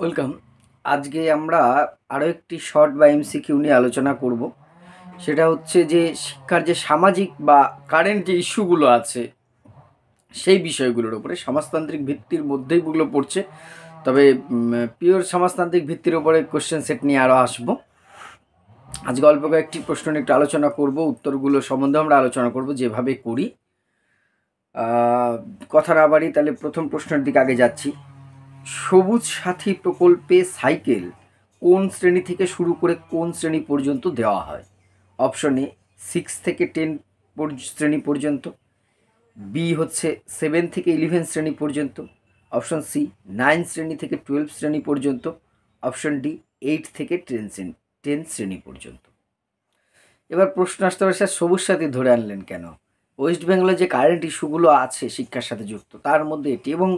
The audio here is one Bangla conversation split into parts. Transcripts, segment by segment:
ওয়েলকাম। আজকে আমরা আরও একটি শর্ট বা এমসিকিউ নিয়ে আলোচনা করব। সেটা হচ্ছে যে শিক্ষার যে সামাজিক বা কারেন্ট যে ইস্যুগুলো আছে সেই বিষয়গুলোর উপরে সমাজতান্ত্রিক ভিত্তির মধ্যেই এগুলো পড়ছে, তবে পিওর সমাজতান্ত্রিক ভিত্তির উপরে কোশ্চেন সেট নিয়ে আরও আসবো। আজকে অল্প কয়েকটি প্রশ্ন নিয়ে একটু আলোচনা করব, উত্তরগুলো সম্বন্ধে আমরা আলোচনা করব যেভাবে করি। কথা না বাড়ি, তাহলে প্রথম প্রশ্নের দিকে আগে যাচ্ছি। সবুজ সাথী প্রকল্পে সাইকেল কোন শ্রেণী থেকে শুরু করে কোন শ্রেণী পর্যন্ত দেওয়া হয়? অপশন এ 6 থেকে 10 শ্রেণী পর্যন্ত, বি হচ্ছে 7 থেকে 11 শ্রেণী পর্যন্ত, অপশন সি 9 শ্রেণী থেকে 12 শ্রেণী পর্যন্ত, অপশন ডি 8 থেকে 10 শ্রেণী পর্যন্ত। এবার প্রশ্ন আসতে পারে, স্যার সবুজ সাথী ধরে আনলেন কেন? ওয়েস্ট বেঙ্গলে যে কারেন্ট ইস্যুগুলো আছে শিক্ষার সাথে যুক্ত, তার মধ্যে এটি, এবং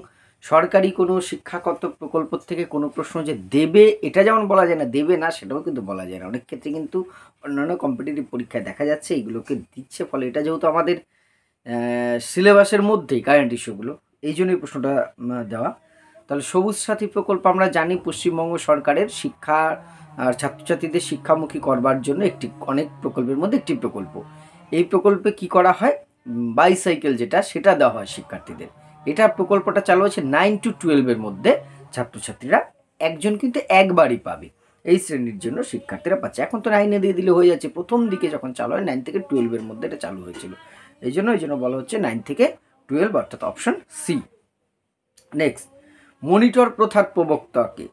সরকারি কোনো শিক্ষাগত প্রকল্প থেকে কোনো প্রশ্ন যে দেবে এটা যেমন বলা যায় না, দেবে না সেটাও কিন্তু বলা যায় না। অনেক ক্ষেত্রে কিন্তু অন্যান্য কম্পিটিটিভ পরীক্ষায় দেখা যাচ্ছে এইগুলোকে দিচ্ছে, ফলে এটা যেহেতু আমাদের সিলেবাসের মধ্যেই কারেন্ট ইস্যুগুলো, এই জন্যই প্রশ্নটা দেওয়া। তাহলে সবুজ সাথী প্রকল্প আমরা জানি পশ্চিমবঙ্গ সরকারের শিক্ষা আর ছাত্রছাত্রীদের শিক্ষামুখী করবার জন্য অনেক প্রকল্পের মধ্যে একটি প্রকল্প। এই প্রকল্পে কি করা হয়, বাইসাইকেল সেটা দেওয়া হয় শিক্ষার্থীদের। এটা প্রকল্পটা চালু হয়েছে 9 to 12 মধ্যে। ছাত্রছাত্রীরা একজন কিন্তু একবারই পাবে, এই শ্রেণীর জন্য শিক্ষার্থীরা পাচ্ছে। এখন তো 9-এ দিয়ে দিলে হয়ে যাচ্ছে, প্রথম দিকে যখন চালু হয় 9 থেকে 12 মধ্যে এটা চালু হয়েছিল, এই জন্য বলা হচ্ছে 9 থেকে 12, অর্থাৎ অপশন সি। নেক্সট, মনিটর প্রথার প্রবক্তাকে?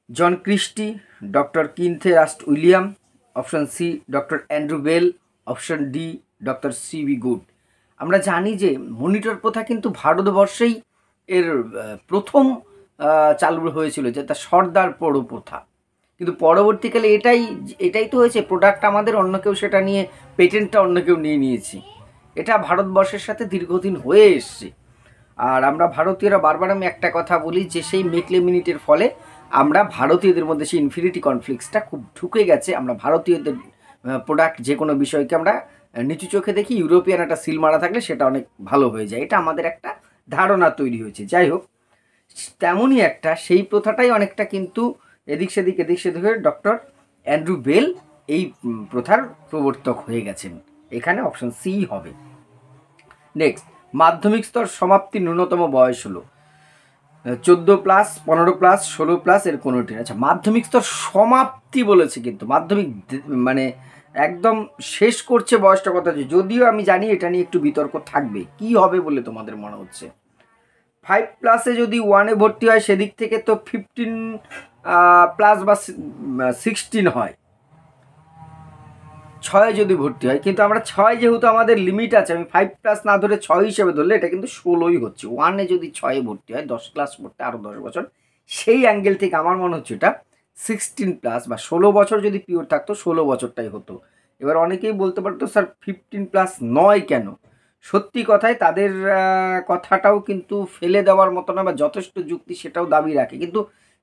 John Christie, doctor Kenneth Rust William, option C doctor Andrew Bell, option D doctor C B Good. আমরা জানি যে মনিটর প্রথা কিন্তু ভারতবর্ষেই এর প্রথম চালু হয়েছিল, যেটা সর্দার পড়ো প্রথা। কিন্তু পরবর্তীকালে এটাই তো হয়েছে, প্রোডাক্ট আমাদের, অন্য কেউ সেটা নিয়ে পেটেন্টটা অন্য কেউ নিয়ে নিয়েছে। এটা ভারতবর্ষের সাথে দীর্ঘদিন হয়ে এসছে। আর আমরা ভারতীয়রা বারবার আমি একটা কথা বলি যে সেই মেকলে মিনিটের ফলে আমরা ভারতীয়দের মধ্যে সেই ইনফিনিটি কনফ্লিক্টসটা খুব ঢুকে গেছে। আমরা ভারতীয়দের প্রোডাক্ট যে কোনো বিষয়কে আমরা নিচু চোখে দেখি, ইউরোপিয়ান একটা সিল মারা থাকলে সেটা অনেক ভালো হয়ে যায়, এটা আমাদের একটা ধারণা তৈরি হয়েছে। যাই হোক, তেমনই একটা সেই প্রথাটাই অনেকটা কিন্তু এদিক সেদিক হয়ে ডক্টর অ্যান্ড্রু বেল এই প্রথার প্রবর্তক হয়ে গেছেন। এখানে অপশন সি হবে। নেক্সট, মাধ্যমিক স্তর সমাপ্তির ন্যূনতম বয়স হলো 14+, 15+, 16+, এর কোনোটি। আচ্ছা, মাধ্যমিক স্তর সমাপ্তি বলেছে, কিন্তু মাধ্যমিক মানে একদম শেষ করছে বয়সটা কথা, যদিও আমি জানি এটা নিয়ে একটু বিতর্ক থাকবে। কি হবে বলে তোমাদের মনে হচ্ছে? 5+-এ যদি 1-এ ভর্তি হয় সেদিক থেকে তো 15+ বা 16 হয়, 6 যদি ভর্তি হয়। কিন্তু আমরা 6 যেহেতু আমাদের লিমিট আছে, আমি 5+ না ধরে 6 হিসেবে ধরলে এটা কিন্তু 16ই হচ্ছে। 1-এ যদি 6-এ ভর্তি হয়, 10 ক্লাস পড়তে আরও 10 বছর, সেই অ্যাঙ্গেল থেকে আমার মনে হচ্ছে এটা 16+ বা 16 বছর যদি পিওর থাকতো 16 বছরটাই হতো। এবার অনেকেই বলতে পারতো, স্যার 15+ নয় কেন? সত্যি কথায় তাদের কথাটাও কিন্তু ফেলে দেওয়ার মতো না, বা যথেষ্ট যুক্তি সেটাও দাবি রাখে। কিন্তু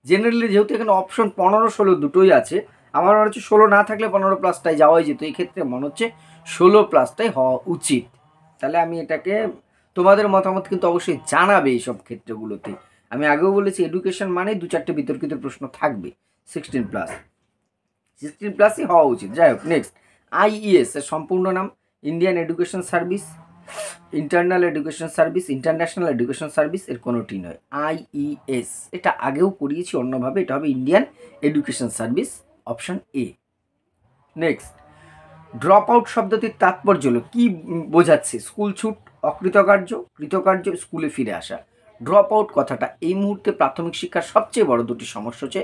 জেনারেলি যেহেতু এখানে অপশন 15-16 দুটোই আছে, আমার মনে হচ্ছে 16 না থাকলে 15+টাই যাওয়াই যেত। এই ক্ষেত্রে মনে হচ্ছে 16+টাই হওয়া উচিত। তাহলে আমি এটাকে, তোমাদের মতামত কিন্তু অবশ্যই জানাবে এইসব ক্ষেত্রগুলোতে। আমি আগেও বলেছি এডুকেশন মানে 2-4টে বিতর্কিত প্রশ্ন থাকবে। 16+ই হওয়া উচিত। যাই হোক, নেক্সট, আইইএস এর সম্পূর্ণ নাম? Indian education service, internal education service, international education service, এর কোনোটি নয়। আইইএস, এটা আগেও করিয়েছি অন্যভাবে, এটা হবে Indian education service, option A. Next, drop out শব্দটির তাৎপর্য হলো কি বোঝাচ্ছে? স্কুল ছুট, অকৃতকার্য, কৃতকার্য, স্কুলে ফিরে আসা। ড্রপ আউট কথাটা এই মুহূর্তে প্রাথমিক শিক্ষার সবচেয়ে বড় দুটি সমস্যা হচ্ছে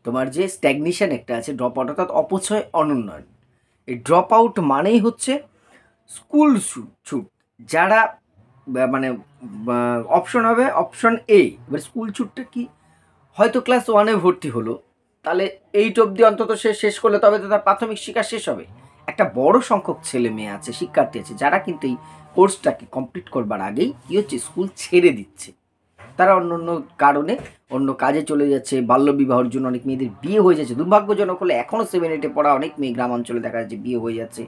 তোমার যে স্ট্যাগনেশন একটা আছে, ড্রপ আউট অর্থাৎ অপচয়, অনুন্নয়ন। এই ড্রপ আউট মানেই হচ্ছে স্কুল ছুট। যারা মানে অপশন হবে অপশন এ। এবার স্কুল ছুটটা কি? হয়তো ক্লাস 1-এ ভর্তি হলো, তাহলে 8 অবধি অন্তত সে শেষ করলে তবে তো তার প্রাথমিক শিক্ষা শেষ হবে। একটা বড় সংখ্যক ছেলে মেয়ে আছে, শিক্ষার্থী আছে, যারা কিন্তু এই কোর্সটাকে কমপ্লিট করবার আগেই কী হচ্ছে, স্কুল ছেড়ে দিচ্ছে। তারা অন্য অন্য কারণে অন্য কাজে চলে যাচ্ছে, বাল্যবিবাহের জন্য অনেক মেয়েদের বিয়ে হয়ে যাচ্ছে। দুর্ভাগ্যজনক হলে এখনও 7-8-এ পড়া অনেক মেয়ে গ্রামাঞ্চলে দেখা যাচ্ছে বিয়ে হয়ে যাচ্ছে।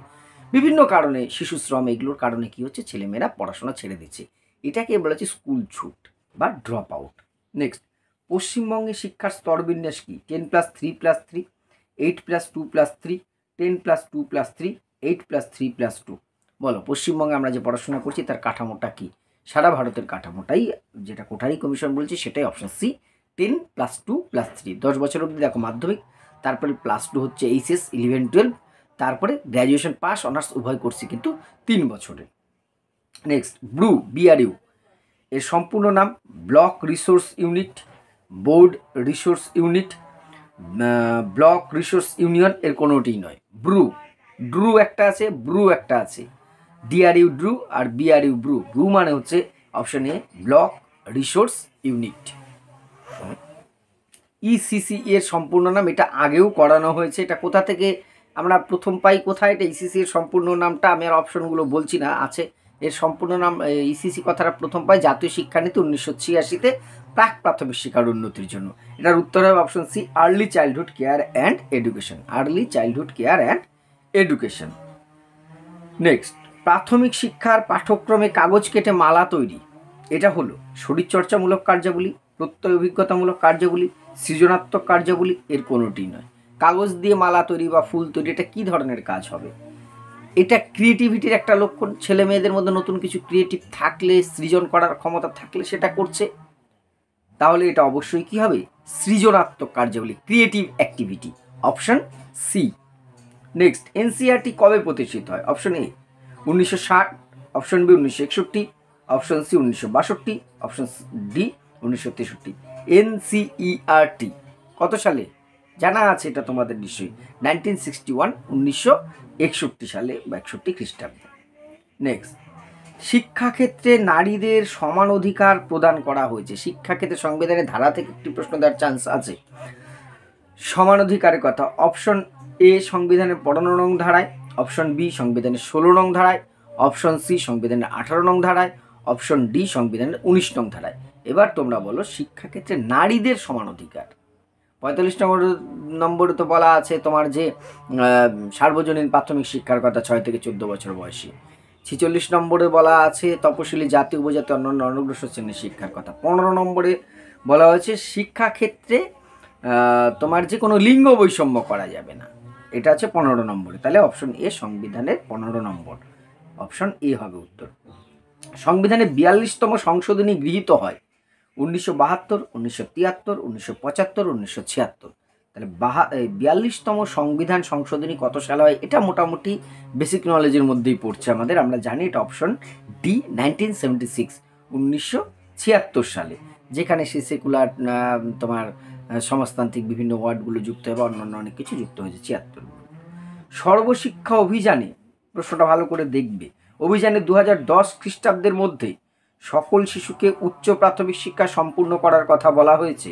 বিভিন্ন কারণে, শিশু শ্রম, এগুলোর কারণে কী হচ্ছে, ছেলেমেয়েরা পড়াশোনা ছেড়ে দিচ্ছে। এটাকে বলা হচ্ছে স্কুল ছুট বা ড্রপ আউট। নেক্সট, পশ্চিমবঙ্গে শিক্ষার স্তরবিন্যাস কি? 10+3+3, 8+2+3, 10+2+3, 8+3+2। বলো, পশ্চিমবঙ্গে আমরা যে পড়াশোনা করছি তার কাঠামোটা কি? সারা ভারতের কাঠামোটাই, যেটা কোঠারি কমিশন বলছে সেটাই অপশন সি, 10+2+3। 10 বছর অবধি দেখো মাধ্যমিক, তারপরে +2 হচ্ছে এইচএস 11-12, তারপরে গ্র্যাজুয়েশন পাস অনার্স উভয় কোর্সই কিন্তু 3 বছরের। নেক্সট, BRU এর সম্পূর্ণ নাম block resource unit, board resource unit, block resource union, এর কোনোটিই নয়। ড্রু একটা আছে, ব্রু একটা আছে। DRU ড্রু আর BRU ব্রু মানে হচ্ছে option A block resource unit. ECC এর সম্পূর্ণ নাম, এটা আগেও করানো হয়েছে, এটা কোথা থেকে আমরা প্রথম পাই, কোথায় এটা ECC এর সম্পূর্ণ নামটা, আমি আর অপশনগুলো বলছি না, আছে এর সম্পূর্ণ নাম। ECC কথাটা প্রথম পাই জাতীয় শিক্ষানীতি 1986-তে, প্রাক প্রাথমিক শিক্ষার উন্নতির জন্য। এটার উত্তর হবে option C, early childhood care and education. Early childhood care and education. Next, প্রাথমিক শিক্ষার পাঠ্যক্রমে কাগজ কেটে মালা তৈরি, এটা হলো শরীরচর্চামূলক কার্যাবলী, প্রত্যয় অভিজ্ঞতামূলক কার্যাবলী, সৃজনাত্মক কার্যাবলী, এর কোনোটি নয়। কাগজ দিয়ে মালা তৈরি বা ফুল তৈরি, এটা কী ধরনের কাজ হবে? এটা ক্রিয়েটিভিটির একটা লক্ষণ। ছেলে মেয়েদের মধ্যে নতুন কিছু ক্রিয়েটিভ থাকলে, সৃজন করার ক্ষমতা থাকলে সেটা করছে, তাহলে এটা অবশ্যই কি হবে? সৃজনাত্মক কার্যাবলী, creative activity, option C. Next, NCERT কবে প্রতিষ্ঠিত হয়? Option A 1960, option B 1961, option C 1962, option D 1963। NCERT কত সালে? জানা আছে এটা তোমাদের নিশ্চয়ই, 1961, 1961 সালে বা 61 খ্রিস্টাব্দে। নেক্সট, শিক্ষাক্ষেত্রে নারীদের সমান অধিকার প্রদান করা হয়েছে। শিক্ষাক্ষেত্রে সংবিধানের ধারা থেকে একটি প্রশ্ন দেওয়ার চান্স আছে সমান অধিকারের কথা। অপশন এ সংবিধানের 15 নং ধারায়, অপশন বি সংবিধানের 16 নং ধারায়, অপশন সি সংবিধানের 18 নং ধারায়, অপশন ডি সংবিধানের 19 নং ধারায়। এবার তোমরা বলো, শিক্ষাক্ষেত্রে নারীদের সমান অধিকার। 45 নম্বরে তো বলা আছে তোমার যে সার্বজনীন প্রাথমিক শিক্ষার কথা 6 থেকে 14 বছর বয়সী। 46 নম্বরে বলা আছে তপশিলি জাতি উপজাতি অন্যান্য অনগ্রসর শ্রেণীর শিক্ষার কথা। 15 নম্বরে বলা হয়েছে শিক্ষাক্ষেত্রে তোমার যে কোনো লিঙ্গ বৈষম্য করা যাবে না, এটা আছে 15 নম্বরে। তাহলে অপশন এ সংবিধানের 15 নম্বর, অপশন এ হবে উত্তর। সংবিধানে 42তম সংশোধনী গৃহীত হয় 1972, 1973, 1975, 1976। তাহলে 42তম সংবিধান সংশোধনী কত সালে হয়? এটা মোটামুটি বেসিক নলেজের মধ্যেই পড়ছে আমাদের, আমরা জানি এটা অপশন ডি 1976, 1976 সালে, যেখানে সে সেকুলার তোমার সমাজতান্ত্রিক বিভিন্ন ওয়ার্ডগুলো যুক্ত হবে, অন্যান্য অনেক কিছু যুক্ত হয়েছে 76। সর্বশিক্ষা অভিযানে, প্রশ্নটা ভালো করে দেখবে, অভিযানে 2010 খ্রিস্টাব্দের মধ্যে সকল শিশুকে উচ্চ প্রাথমিক শিক্ষা সম্পূর্ণ করার কথা বলা হয়েছে।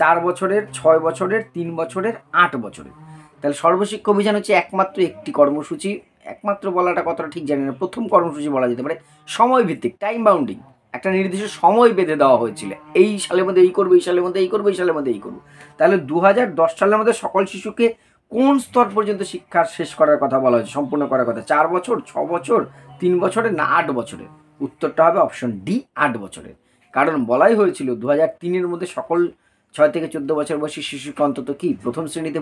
4 বছরের, 6 বছরের, 3 বছরের, 8 বছরের। তাহলে সর্বশিক্ষা অভিযান হচ্ছে একমাত্র একটি কর্মসূচি, একমাত্র বলাটা কতটা ঠিক জানি না, প্রথম কর্মসূচি বলা যেতে পারে, সময় ভিত্তিক, টাইম বাউন্ডিং, একটা নির্দিষ্ট সময় বেঁধে দেওয়া হয়েছিল, এই সালের মধ্যে এই করবো, এই সালের মধ্যে এই করবো, এই সালের মধ্যে এই করবো। তাহলে 2010 সালের মধ্যে সকল শিশুকে কোন স্তর পর্যন্ত শিক্ষা শেষ করার কথা বলা হয়েছে, সম্পূর্ণ করার কথা? 4 বছর, 6 বছর, 3 বছরের, না 8 বছরের? উত্তরটা হবে অপশন ডি 8 বছরের। কারণ বলাই হয়েছিল 2003-এর মধ্যে সকল 6 থেকে 14 বছর বয়সী শিশুকে অন্তত কি প্রথম শ্রেণীতে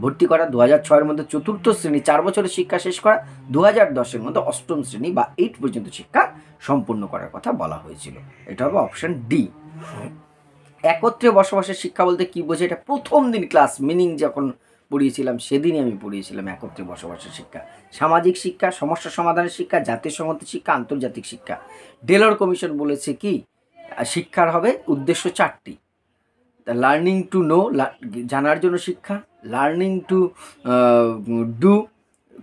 ভর্তি করা, 2006-এর মধ্যে 4র্থ শ্রেণী 4 বছরের শিক্ষা শেষ করা, 2010-এর মধ্যে 8ম শ্রেণী বা 8 পর্যন্ত শিক্ষা সম্পূর্ণ করার কথা বলা হয়েছিল। এটা হবে অপশন ডি। একত্রে বসবাসের শিক্ষা বলতে কি বোঝে? এটা প্রথম দিন ক্লাস মিনিং যখন পড়িয়েছিলাম সেদিনই আমি পড়িয়েছিলাম একত্রে বসবাসের শিক্ষা। সামাজিক শিক্ষা, সমস্যা সমাধানের শিক্ষা, জাতীয় সংহতি শিক্ষা, আন্তর্জাতিক শিক্ষা। ডেলর কমিশন বলেছে কি শিক্ষার হবে উদ্দেশ্য 4টি। লার্নিং টু নো, জানার জন্য শিক্ষা, লার্নিং টু ডু,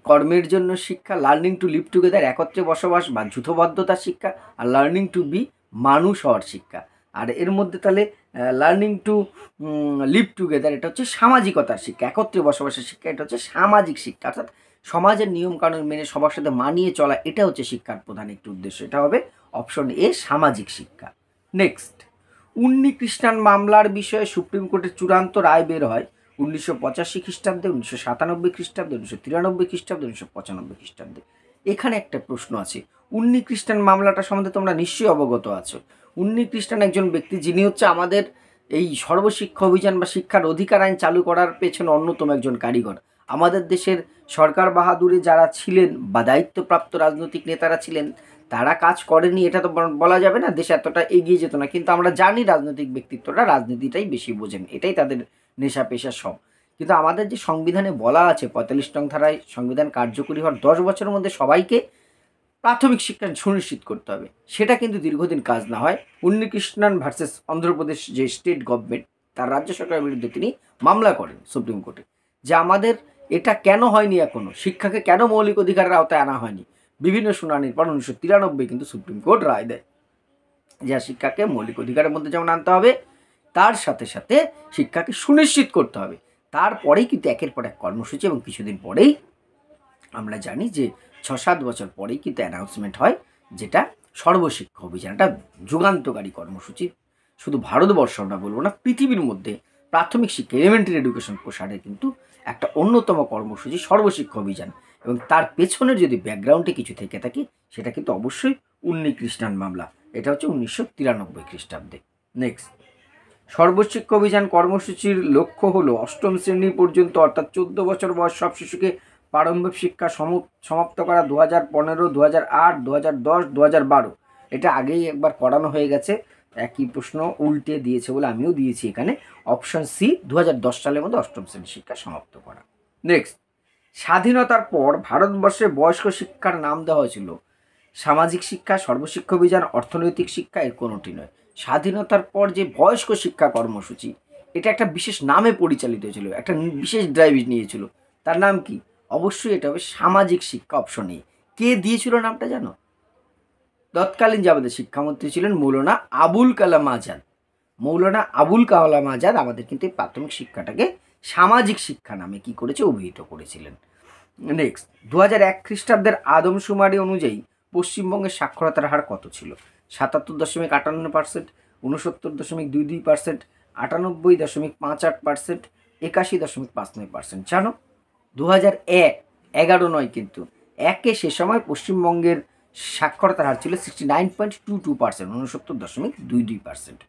কর্মের জন্য শিক্ষা, লার্নিং টু লিভ টুগেদার, একত্রে বসবাস বা যূথবদ্ধতার শিক্ষা, আর লার্নিং টু বি, মানুষ হওয়ার শিক্ষা। আর এর মধ্যে তাহলে লার্নিং টু লিভ টুগেদার, এটা হচ্ছে সামাজিকতার শিক্ষা। একত্রে বসবাসের শিক্ষা, এটা হচ্ছে সামাজিক শিক্ষা, অর্থাৎ সমাজের নিয়মকানুন মেনে সবার সাথে মানিয়ে চলা, এটা হচ্ছে শিক্ষার প্রধান একটি উদ্দেশ্য। এটা হবে অপশন এ সামাজিক শিক্ষা। নেক্সট, উন্নি কৃষ্ণান মামলার বিষয়ে সুপ্রিম কোর্টের চূড়ান্ত রায় বের হয় 1985 খ্রিস্টাব্দে, 1997 খ্রিস্টাব্দে, 1993 খ্রিস্টাব্দে, 1995 খ্রিস্টাব্দে। এখানে একটা প্রশ্ন আছে, উন্নি কৃষ্ণান মামলাটা সম্বন্ধে তোমরা নিশ্চয়ই অবগত আছো। উন্নি কৃষ্ণান একজন ব্যক্তি যিনি হচ্ছে আমাদের এই সর্বশিক্ষা অভিযান বা শিক্ষার অধিকার আইন চালু করার পেছনে অন্যতম একজন কারিগর। আমাদের দেশের সরকার বাহাদুরে যারা ছিলেন বা দায়িত্বপ্রাপ্ত রাজনৈতিক নেতারা ছিলেন, তারা কাজ করেনি এটা তো বলা যাবে না, দেশ এতটা এগিয়ে যেত না। কিন্তু আমরা জানি রাজনৈতিক ব্যক্তিত্বরা রাজনীতিটাই বেশি বোঝেন, এটাই তাদের নেশা পেশা সব। কিন্তু আমাদের যে সংবিধানে বলা আছে ৪৫ নং ধারায় সংবিধান কার্যকরী হওয়ার 10 বছরের মধ্যে সবাইকে প্রাথমিক শিক্ষা সুনিশ্চিত করতে হবে, সেটা কিন্তু দীর্ঘদিন কাজ না হয়। উন্নিকৃষ্ণন ভার্সেস অন্ধ্রপ্রদেশ যে স্টেট গভর্নমেন্ট, তার রাজ্য সরকারের বিরুদ্ধে তিনি মামলা করেন সুপ্রিম কোর্টে, যে আমাদের এটা কেন হয়নি, এখনও শিক্ষাকে কেন মৌলিক অধিকারের আওতায় আনা হয়নি। বিভিন্ন শুনানির পর 1993 কিন্তু সুপ্রিম কোর্ট রায় দেয় যে শিক্ষাকে মৌলিক অধিকারের মধ্যে যেমন আনতে হবে, তার সাথে সাথে শিক্ষাকে সুনিশ্চিত করতে হবে। তারপরেই কিন্তু একের পর এক কর্মসূচি, এবং কিছুদিন পরেই আমরা জানি যে 6-7 বছর পরেই কিন্তু অ্যানাউন্সমেন্ট হয়, যেটা সর্বশিক্ষা অভিযান, একটা যুগান্তকারী কর্মসূচি। শুধু ভারতবর্ষ আমরা বলবো না, পৃথিবীর মধ্যে প্রাথমিক শিক্ষা এলিমেন্টারি এডুকেশন প্রসারের কিন্তু একটা অন্যতম কর্মসূচি সর্বশিক্ষা অভিযান। এবং তার পেছনের যদি ব্যাকগ্রাউন্ডে কিছু থেকে থাকে, সেটা কিন্তু অবশ্যই উন্নিকৃষ্ণন মামলা। এটা হচ্ছে 1993 খ্রিস্টাব্দে। নেক্সট, সর্বশিক্ষা অভিযান কর্মসূচির লক্ষ্য হলো অষ্টম শ্রেণী পর্যন্ত অর্থাৎ 14 বছর বয়স সব শিশুকে প্রারম্ভিক শিক্ষা সমাপ্ত করা। 2015, 2008, 2010, 2012 এটা আগেই একবার করানো হয়ে গেছে, একই প্রশ্ন উল্টে দিয়েছে বলে আমিও দিয়েছি এখানে। অপশন সি, 2010 সালের মধ্যে অষ্টম শ্রেণী শিক্ষা সমাপ্ত করা। নেক্সট, স্বাধীনতার পর ভারতবর্ষে বয়স্ক শিক্ষার নাম দেওয়া হয়েছিল সামাজিক শিক্ষা, সর্বশিক্ষা অভিযান, অর্থনৈতিক শিক্ষা, এর কোনোটি নয়। স্বাধীনতার পর যে বয়স্ক শিক্ষা কর্মসূচি, এটা একটা বিশেষ নামে পরিচালিত হয়েছিল, একটা বিশেষ ড্রাইভ নিয়েছিল। তার নাম কি? অবশ্যই এটা হবে সামাজিক শিক্ষা। Option A. কে দিয়েছিল নামটা জানো? তৎকালীন যে আমাদের শিক্ষামন্ত্রী ছিলেন মৌলানা আবুল কালাম আজাদ। মৌলানা আবুল কালাম আজাদ আমাদের কিন্তু এই প্রাথমিক শিক্ষাটাকে সামাজিক শিক্ষা নামে কি করেছে, অভিহিত করেছিলেন। নেক্সট, 2001 খ্রিস্টাব্দের আদমশুমারি অনুযায়ী পশ্চিমবঙ্গের সাক্ষরতার হার কত ছিল? 77.58%, 69.22%, 98.58%, 81.59%। জানো 2001, 11 নয় কিন্তু, একে সে সময় পশ্চিমবঙ্গের সাক্ষরতার হার ছিল 69.22%, 69.22%।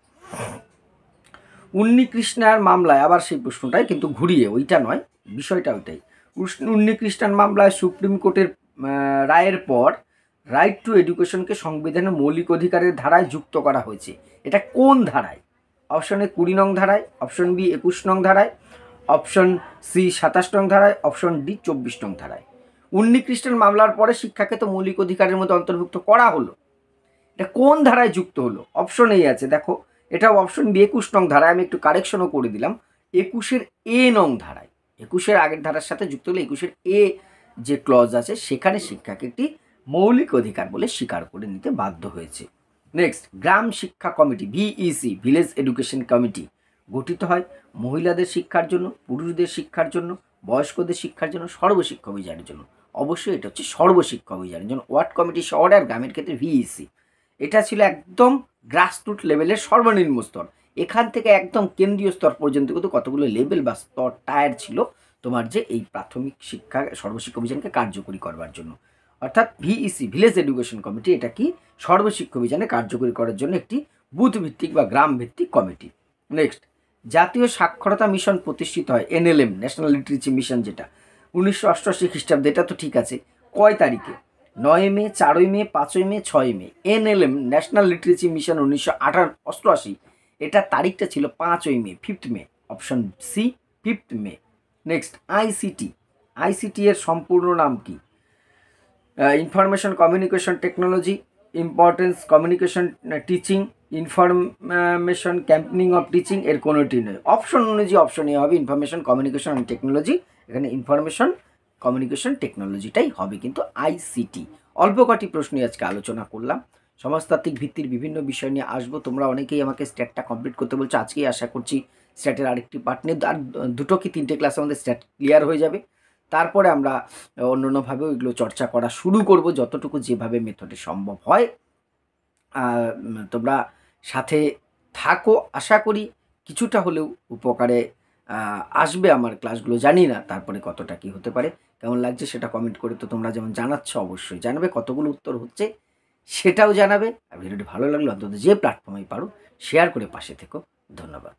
উন্নিকৃষ্ণার মামলায় আবার সেই প্রশ্নটাই, কিন্তু ঘুরিয়ে, ওইটা নয়, বিষয়টা ওইটাই। উন্নিকৃষ্ণার মামলায় সুপ্রিম কোর্টের রায়ের পর রাইট টু এডুকেশনকে সংবিধানের মৌলিক অধিকারের ধারায় যুক্ত করা হয়েছে। এটা কোন ধারায়? অপশন এ 20 নং ধারায়, অপশন বি 21 নং ধারায়, অপশন সি 27 নং ধারায়, অপশন ডি 24 নং ধারায়। উন্নিকৃষ্ণের মামলার পরে শিক্ষাকে তো মৌলিক অধিকারের মধ্যে অন্তর্ভুক্ত করা হলো, এটা কোন ধারায় যুক্ত হলো? অপশন এই আছে, দেখো, এটা অপশন বি 21 নং ধারায়। আমি একটু কারেকশনও করে দিলাম, 21-এর এ নং ধারায়। 21-এর আগের ধারার সাথে যুক্ত হলে 21-এর এ যে ক্লজ আছে, সেখানে শিক্ষাকে একটি মৌলিক অধিকার বলে স্বীকার করে নিতে বাধ্য হয়েছে। নেক্সট, গ্রাম শিক্ষা committee, VEC, village education committee, গঠিত হয় মহিলাদের শিক্ষার জন্য, পুরুষদের শিক্ষার জন্য, বয়স্কদের শিক্ষার জন্য, সর্বশিক্ষা অভিযানের জন্য। অবশ্যই এটা হচ্ছে সর্বশিক্ষা অভিযানের জন্য। ওয়ার্ড কমিটি শহরে আর গ্রামের ক্ষেত্রে ভিইসি। এটা ছিল একদম গ্রাসরুট লেভেলের সর্বনিম্ন স্তর। এখান থেকে একদম কেন্দ্রীয় স্তর পর্যন্ত কিন্তু কতগুলো লেভেল বা স্তর টায়ার ছিল তোমার যে এই প্রাথমিক শিক্ষা সর্বশিক্ষা অভিযানকে কার্যকরী করবার জন্য। অর্থাৎ ভিইসি, ভিলেজ এডুকেশন কমিটি, এটা কি সর্বশিক্ষা অভিযানে কার্যকরী করার জন্য একটি বুথ ভিত্তিক বা গ্রাম ভিত্তিক কমিটি। নেক্সট, জাতীয় সাক্ষরতা মিশন প্রতিষ্ঠিত হয়, এনএলএম, ন্যাশনাল লিটারেসি মিশন, যেটা 1988 খ্রিস্টাব্দে। এটা তো ঠিক আছে, কয় তারিখে? 9 May, 4 May, 5 May, 6 May. NLM, national literacy mission 1988, এটা তারিখটা ছিল 5 May, 5th May. Option C, 5th May. Next, ICT. ICT এর সম্পূর্ণ নাম কি? Information communication technology, importance communication teaching, information campaigning of teaching, এর কোনোটি নয়। অপশন অনুযায়ী অপশন এ হবে ইনফরমেশন কমিউনিকেশন অ্যান্ড টেকনোলজি। এখানে ইনফরমেশন কমিউনিকেশন টেকনোলজিটাই হবে কিন্তু আইসিটি। অল্প কটি প্রশ্নই আজকে আলোচনা করলাম, সমাজতাত্ত্বিক ভিত্তির বিভিন্ন বিষয় নিয়ে আসবো। তোমরা অনেকেই আমাকে স্ট্যাটটা কমপ্লিট করতে বলছো, আজকেই আশা করছি স্ট্যাটের আরেকটি পার্ট নিয়ে, আর 2 কি 3টে ক্লাসে আমাদের স্ট্যাট ক্লিয়ার হয়ে যাবে। তারপরে আমরা অন্যান্যভাবেও এগুলো চর্চা করা শুরু করব, যতটুকু যেভাবে মেথডে সম্ভব হয়। তোমরা সাথে থাকো, আশা করি কিছুটা হলেও উপকারে আসবে আমার ক্লাসগুলো। জানি না তারপরে কতটা কি হতে পারে, কেমন লাগছে সেটা কমেন্ট করে তো তোমরা যেমন জানাচ্ছ অবশ্যই জানাবে, কতগুলো উত্তর হচ্ছে সেটাও জানাবে। আর ভিডিওটি ভালো লাগলে অন্তত যে প্ল্যাটফর্মেই পারো শেয়ার করে পাশে থেকো। ধন্যবাদ।